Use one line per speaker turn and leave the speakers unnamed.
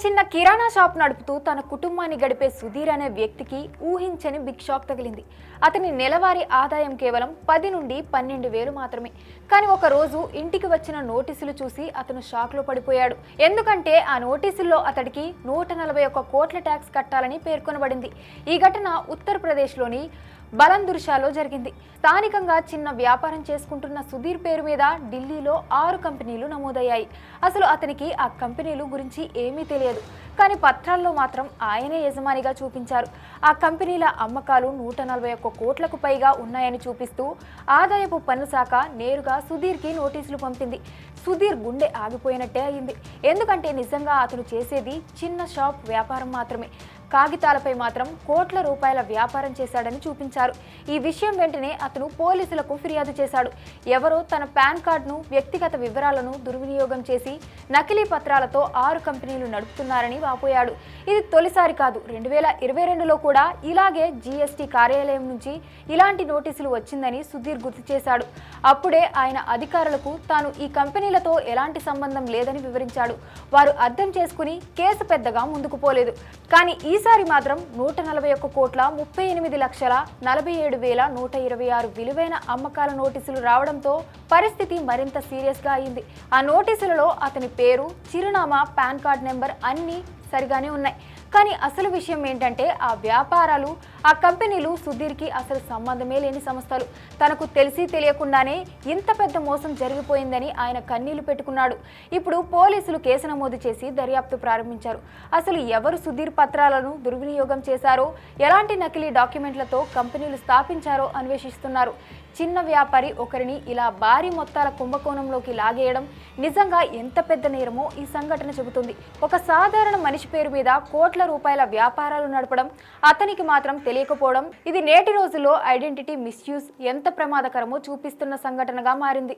చిన్న కిరాణా షాప్ నడుపుతూ తన కుటుంబాన్ని గడిపే సుధీర్ అనే వ్యక్తికి ఊహించని బిగ్ షాక్ తగిలింది. అతని నెలవారీ ఆదాయం కేవలం 10 నుండి 12,000 మాత్రమే. కానీ ఒక రోజు ఇంటికి వచ్చిన నోటీసులు చూసి అతను షాక్లో పడిపోయాడు. ఎందుకంటే ఆ నోటీసుల్లో అతడికి 141 కోట్ల ట్యాక్స్ కట్టాలని పేర్కొనబడింది. ఈ ఘటన ఉత్తరప్రదేశ్లోని బలందుర్షాలో జరిగింది. స్థానికంగా చిన్న వ్యాపారం చేసుకుంటున్న సుధీర్ పేరు మీద ఢిల్లీలో 6 కంపెనీలు నమోదయ్యాయి. అసలు అతనికి ఆ కంపెనీలు గురించి ఏమీ తెలియదు. కానీ పత్రాల్లో మాత్రం ఆయనే యజమానిగా చూపించారు. ఆ కంపెనీల అమ్మకాలు 141 కోట్లకు పైగా ఉన్నాయని చూపిస్తూ ఆదాయపు పన్ను శాఖ నేరుగా సుధీర్కి నోటీసులు పంపింది. సుధీర్ గుండె ఆగిపోయినట్టే అయింది. ఎందుకంటే నిజంగా అతను చేసేది చిన్న షాప్ వ్యాపారం మాత్రమే. కాగితాలపై మాత్రం కోట్ల రూపాయల వ్యాపారం చేశాడని చూపించారు. ఈ విషయం వెంటనే అతను పోలీసులకు ఫిర్యాదు చేశాడు. ఎవరో తన పాన్ కార్డును, వ్యక్తిగత వివరాలను దుర్వినియోగం చేసి నకిలీ పత్రాలతో 6 కంపెనీలు నడుపుతున్నారని వాపోయాడు. ఇది తొలిసారి కాదు. 2022లో కూడా ఇలాగే జీఎస్టీ కార్యాలయం నుంచి ఇలాంటి నోటీసులు వచ్చిందని సుధీర్ గుర్తు చేశాడు. అప్పుడే ఆయన అధికారులకు తాను ఈ కంపెనీలతో ఎలాంటి సంబంధం లేదని వివరించాడు. వారు అర్థం చేసుకుని కేసు పెద్దగా ముందుకు పోలేదు. కానీ ఈసారి మాత్రం 141 కోట్ల 38,47,126 విలువైన అమ్మకాల నోటీసులు రావడంతో పరిస్థితి మరింత సీరియస్గా అయింది. ఆ నోటీసులలో అతని పేరు, చిరునామా, పాన్ కార్డ్ నెంబర్ అన్నీ సరిగానే ఉన్నాయి. కానీ అసలు విషయం ఏంటంటే ఆ వ్యాపారాలు, ఆ కంపెనీలు సుధీర్కి అసలు సంబంధమే లేని సంస్థలు. తనకు తెలిసి తెలియకుండానే ఇంత పెద్ద మోసం జరిగిపోయిందని ఆయన కన్నీళ్లు పెట్టుకున్నాడు. ఇప్పుడు పోలీసులు కేసు నమోదు చేసి దర్యాప్తు ప్రారంభించారు. అసలు ఎవరు సుధీర్ పత్రాలను దుర్వినియోగం చేశారో, ఎలాంటి నకిలీ డాక్యుమెంట్లతో కంపెనీలు స్థాపించారో అన్వేషిస్తున్నారు. చిన్న వ్యాపారి ఒకరిని ఇలా భారీ మొత్తాల కుంభకోణంలోకి లాగేయడం నిజంగా ఎంత పెద్ద నేరమో ఈ సంఘటన చెబుతుంది. ఒక సాధారణ మనిషి పేరు మీద కోట్ల రూపాయల వ్యాపారాలు నడపడం, అతనికి మాత్రం తెలియకపోవడం, ఇది నేటి రోజుల్లో ఐడెంటిటీ మిస్యూజ్ ఎంత ప్రమాదకరమో చూపిస్తున్న సంఘటనగా మారింది.